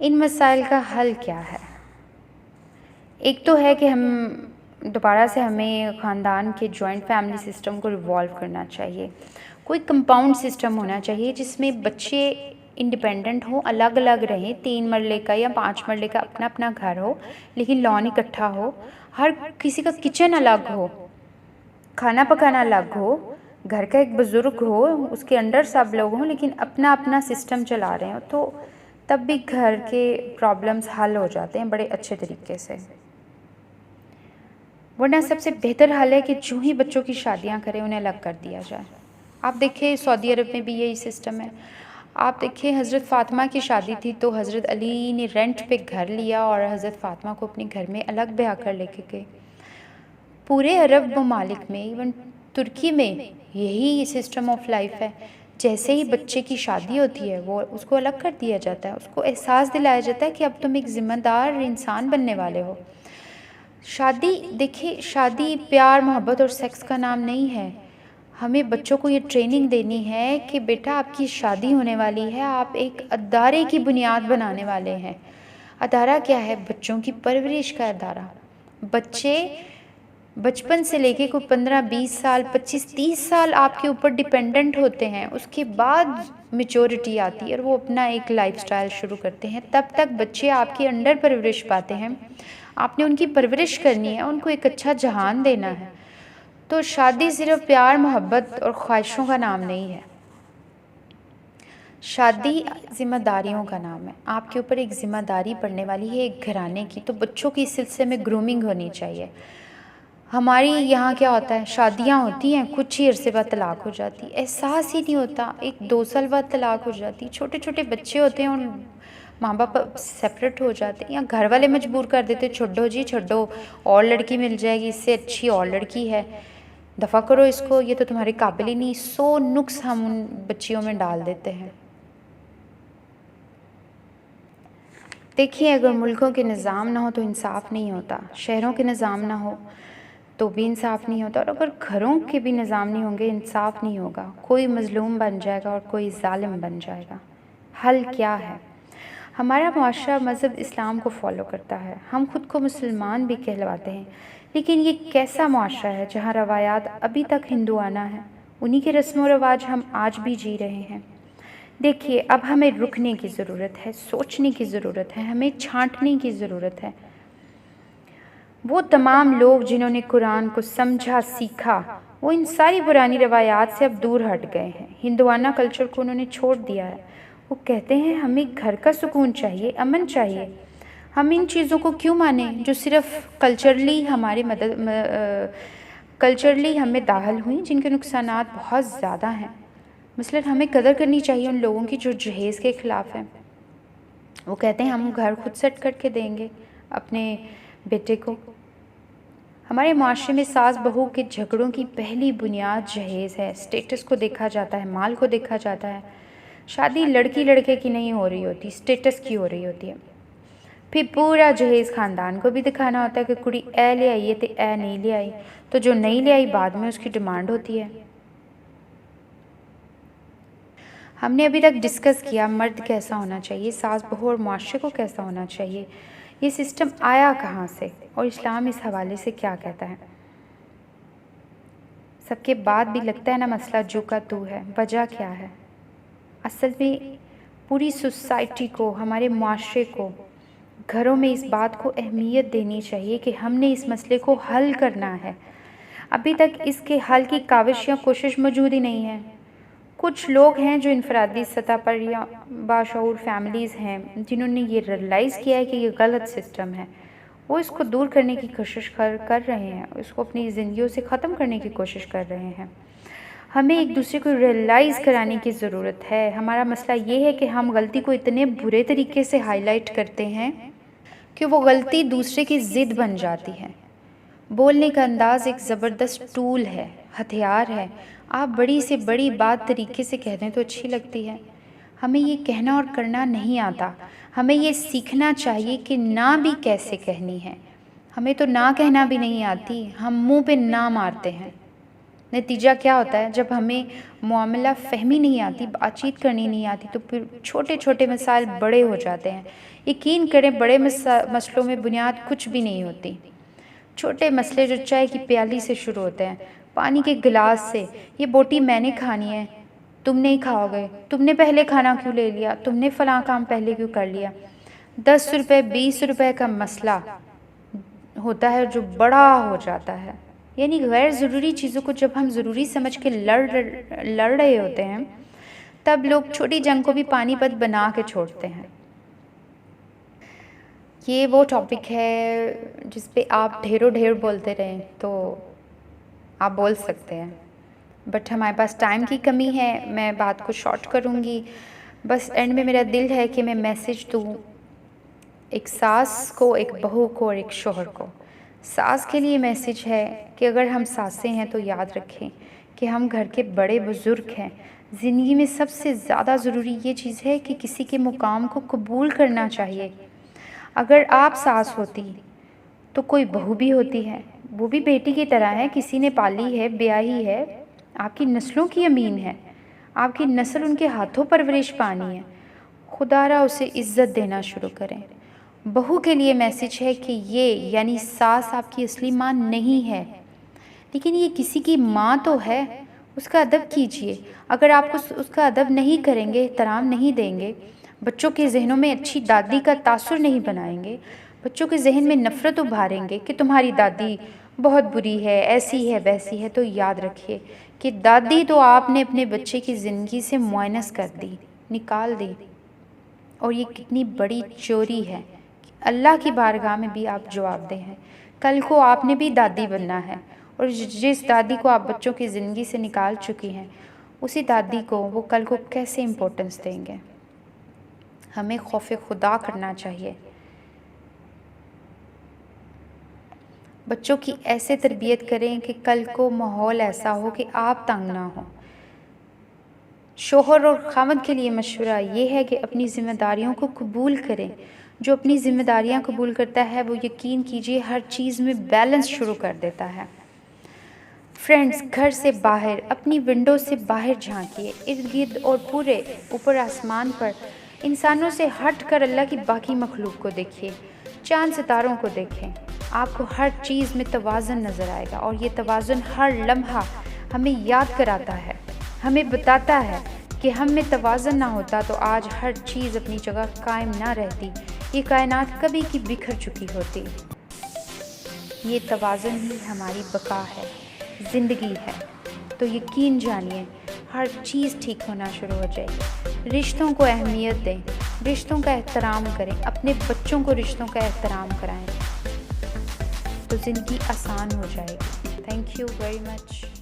इन मसाइल का हल क्या है? एक तो है कि हम दोबारा से हमें ख़ानदान के जॉइंट फैमिली सिस्टम को रिवॉल्व करना चाहिए। कोई कंपाउंड सिस्टम होना चाहिए जिसमें बच्चे इंडिपेंडेंट हों, अलग-अलग रहें, 3 मरले का या 5 मरले का अपना-अपना घर हो, लेकिन लॉन इकट्ठा हो, हर किसी का किचन अलग हो, खाना पकाना अलग हो, घर का एक बुज़ुर्ग हो, उसके अंडर सब लोग हों, लेकिन अपना-अपना सिस्टम चला रहे हों, तो तब भी घर के प्रॉब्लम्स हल हो जाते हैं बड़े अच्छे तरीके से। वरना सबसे बेहतर हल है कि जो ही बच्चों की शादियां करें उन्हें अलग कर दिया जाए। आप देखिए सऊदी अरब में भी यही सिस्टम है। आप देखिए हज़रत फ़ातिमा की शादी थी तो हज़रत अली ने रेंट पे घर लिया और हज़रत फ़ातिमा को अपने घर में अलग ब्याह कर लेके गए। पूरे अरब ममालिक में, इवन तुर्की में यही सिस्टम ऑफ लाइफ है। जैसे ही बच्चे की शादी होती है वो उसको अलग कर दिया जाता है, उसको एहसास दिलाया जाता है कि अब तुम एक ज़िम्मेदार इंसान बनने वाले हो। शादी देखिए, शादी प्यार मोहब्बत और सेक्स का नाम नहीं है। हमें बच्चों को ये ट्रेनिंग देनी है कि बेटा आपकी शादी होने वाली है, आप एक अदारे की बुनियाद बनाने वाले हैं। अदारा क्या है? बच्चों की परवरिश का अदारा। बच्चे बचपन से लेके कोई 15-20 साल, 25-30 साल आपके ऊपर डिपेंडेंट होते हैं, उसके बाद मैच्योरिटी आती है और वो अपना एक लाइफस्टाइल शुरू करते हैं। तब तक बच्चे आपके अंडर परवरिश पाते हैं, आपने उनकी परवरिश करनी है, उनको एक अच्छा जहान देना है। तो शादी सिर्फ प्यार मोहब्बत और ख्वाहिशों का नाम नहीं है। शादी ज़िम्मेदारियों का नाम है। आपके ऊपर एक ज़िम्मेदारी पड़ने वाली है एक घराने की, तो बच्चों की इस सिलसिले में ग्रूमिंग होनी चाहिए। हमारी यहाँ क्या होता है, शादियाँ होती हैं, कुछ ही अरसे बाद तलाक हो जाती, एहसास ही नहीं होता, 1-2 साल बाद तलाक हो जाती। छोटे-छोटे बच्चे होते हैं और माँ-बाप सेपरेट हो जाते हैं या घर वाले मजबूर कर देते, छोड़ो जी छोड़ो, और लड़की मिल जाएगी, इससे अच्छी और लड़की है, दफ़ा करो इसको, ये तो तुम्हारे काबिल ही नहीं। 100 नुक्स हम उन बच्चियों में डाल देते हैं। देखिए, अगर मुल्कों के निज़ाम ना हो तो इंसाफ नहीं होता, शहरों के निज़ाम ना हो तो भी इंसाफ नहीं होता, और अगर घरों के भी निज़ाम नहीं होंगे इंसाफ नहीं होगा। कोई मज़लूम बन जाएगा और कोई ज़ालिम बन जाएगा। हल क्या है? हमारा मुआशरा मज़हब इस्लाम को फ़ॉलो करता है, हम खुद को मुसलमान भी कहलवाते हैं, लेकिन ये कैसा मुआशरा है जहाँ रवायात अभी तक हिंदुआना है, उन्हीं के रस्म व रवाज हम आज भी जी रहे हैं। देखिए, अब हमें रुकने की ज़रूरत है, सोचने की ज़रूरत है, हमें छाँटने की ज़रूरत है। वो तमाम लोग जिन्होंने कुरान को समझा, सीखा, वो इन सारी पुरानी रवायात से अब दूर हट गए हैं, हिंदुआना कल्चर को उन्होंने छोड़ दिया है। वो कहते हैं हमें घर का सुकून चाहिए, अमन चाहिए। हम इन चीज़ों को क्यों मानें जो सिर्फ़ कल्चरली हमारे कल्चरली हमें दाखिल हुई, जिनके नुकसानात बहुत ज़्यादा हैं। मसलन हमें कदर करनी चाहिए उन लोगों की जो जहेज़ के ख़िलाफ़ हैं। वो कहते हैं हम घर खुद सेट करके देंगे अपने बेटे को। हमारे माशरे में सास बहू के झगड़ों की पहली बुनियाद जहेज़ है। स्टेटस को देखा जाता है, माल को देखा जाता है। शादी लड़की लड़के की नहीं हो रही होती, स्टेटस की हो रही होती है। फिर पूरा जहेज़ ख़ानदान को भी दिखाना होता है कि कुड़ी ए ले आई है तो ए नहीं ले आई, तो जो नहीं ले आई बाद में उसकी डिमांड होती है। हमने अभी तक डिस्कस किया मर्द कैसा होना चाहिए, सास बहू और माशरे को कैसा होना चाहिए, ये सिस्टम आया कहाँ से और इस्लाम इस हवाले से क्या कहता है। सबके बाद भी लगता है ना मसला जो का तू है। वजह क्या है? असल में पूरी सोसाइटी को, हमारे माशरे को, घरों में इस बात को अहमियत देनी चाहिए कि हमने इस मसले को हल करना है। अभी तक इसके हल की काविश या कोशिश मौजूद ही नहीं है। कुछ लोग हैं जो इनफरादी सतह पर या बाशऊर फैमिलीज़ हैं जिन्होंने ये रियलाइज़ किया है कि ये गलत सिस्टम है, वो इसको दूर करने की कोशिश कर रहे हैं, इसको अपनी ज़िंदगियों से ख़त्म करने की कोशिश कर रहे हैं। हमें एक दूसरे को रियलाइज़ कराने की ज़रूरत है। हमारा मसला ये है कि हम गलती को इतने बुरे तरीके से हाईलाइट करते हैं कि वो गलती दूसरे की ज़िद बन जाती है। बोलने का अंदाज़ एक ज़बरदस्त टूल है, हथियार है। आप बड़ी से बड़ी बात तरीके से कह दें तो अच्छी लगती है। हमें ये कहना और करना नहीं आता। हमें ये सीखना चाहिए कि ना भी कैसे कहनी है। हमें तो ना कहना भी नहीं आती, हम मुंह पे ना मारते हैं। नतीजा क्या होता है, जब हमें मुआमला फ़हमी नहीं आती, बातचीत करनी नहीं आती, तो फिर छोटे छोटे मसाइल बड़े हो जाते हैं। यकीन करें, बड़े मसलों में बुनियाद कुछ भी नहीं होती। छोटे मसले जो चाय की प्याली से शुरू होते हैं, पानी के गिलास से, ये बोटी मैंने खानी है, तुम नहीं खाओगे, तुमने पहले खाना क्यों ले लिया, तुमने फ़लाँ काम पहले क्यों कर लिया। 10 रुपये 20 रुपये का मसला होता है जो बड़ा हो जाता है। यानी गैर ज़रूरी चीज़ों को जब हम ज़रूरी समझ के लड़ रहे होते हैं, तब लोग छोटी जंग को भी पानीपत बना के छोड़ते हैं। ये वो टॉपिक है जिस पे आप ढेरों ढेर बोलते रहें तो आप बोल सकते हैं, बट हमारे पास टाइम की कमी है। मैं बात को शॉर्ट करूँगी। बस एंड में मेरा दिल है कि मैं मैसेज दूँ एक सास को, एक बहू को और एक शौहर को। सास के लिए मैसेज है कि अगर हम सासें हैं तो याद रखें कि हम घर के बड़े बुज़ुर्ग हैं। ज़िंदगी में सबसे ज़्यादा ज़रूरी ये चीज़ है कि किसी के मुकाम को कबूल करना चाहिए। अगर आप सास होती तो कोई बहू भी होती है, वो भी बेटी की तरह है, किसी ने पाली है, ब्याही है, आपकी नस्लों की अमीन है, आपकी नस्ल उनके हाथों परवरिश पानी है। खुदारा उसे इज़्ज़त देना शुरू करें। बहू के लिए मैसेज है कि ये यानी सास आपकी असली माँ नहीं है, लेकिन ये किसी की माँ तो है, उसका अदब कीजिए। अगर आप उसका अदब नहीं करेंगे, एहतराम नहीं देंगे, बच्चों के जहनों में अच्छी दादी का तासुर नहीं बनाएंगे, बच्चों के जहन में नफ़रत उभारेंगे कि तुम्हारी दादी बहुत बुरी है, ऐसी है, वैसी है, तो याद रखिए कि दादी तो आपने अपने बच्चे की ज़िंदगी से मुआयनस कर दी, निकाल दी। और ये कितनी बड़ी चोरी है कि अल्लाह की बारगाह में भी आप जवाबदेह हैं। कल को आपने भी दादी बनना है, और जिस दादी को आप बच्चों की ज़िंदगी से निकाल चुकी हैं, उसी दादी को वो कल को कैसे इम्पोर्टेंस देंगे। हमें खौफ खुदा करना चाहिए। बच्चों की ऐसे तरबियत करें कि कल को माहौल ऐसा हो कि आप तंग ना हो। शोहर और खामद के लिए मशवरा ये है कि अपनी ज़िम्मेदारियों को कबूल करें। जो अपनी ज़िम्मेदारियां कबूल करता है वो यकीन कीजिए हर चीज़ में बैलेंस शुरू कर देता है। फ्रेंड्स, घर से बाहर अपनी विंडो से बाहर झांकिए, इर्द गिर्द और पूरे ऊपर आसमान पर इंसानों से हट कर अल्लाह की बाकी मखलूक को देखिए, चांद सितारों को देखें। आपको हर चीज़ में तवाज़ुन नज़र आएगा, और ये तवाज़ुन हर लम्हा हमें याद कराता है, हमें बताता है कि हम में तवाज़ुन ना होता तो आज हर चीज़ अपनी जगह कायम ना रहती, ये कायनात कभी की बिखर चुकी होती। ये तवाज़ुन ही हमारी बका है, ज़िंदगी है। तो यकीन जानिए हर चीज़ ठीक होना शुरू हो जाएगी। रिश्तों को अहमियत दें, रिश्तों का एहतराम करें, अपने बच्चों को रिश्तों का एहतराम कराएं, तो ज़िंदगी आसान हो जाएगी। Thank you very much.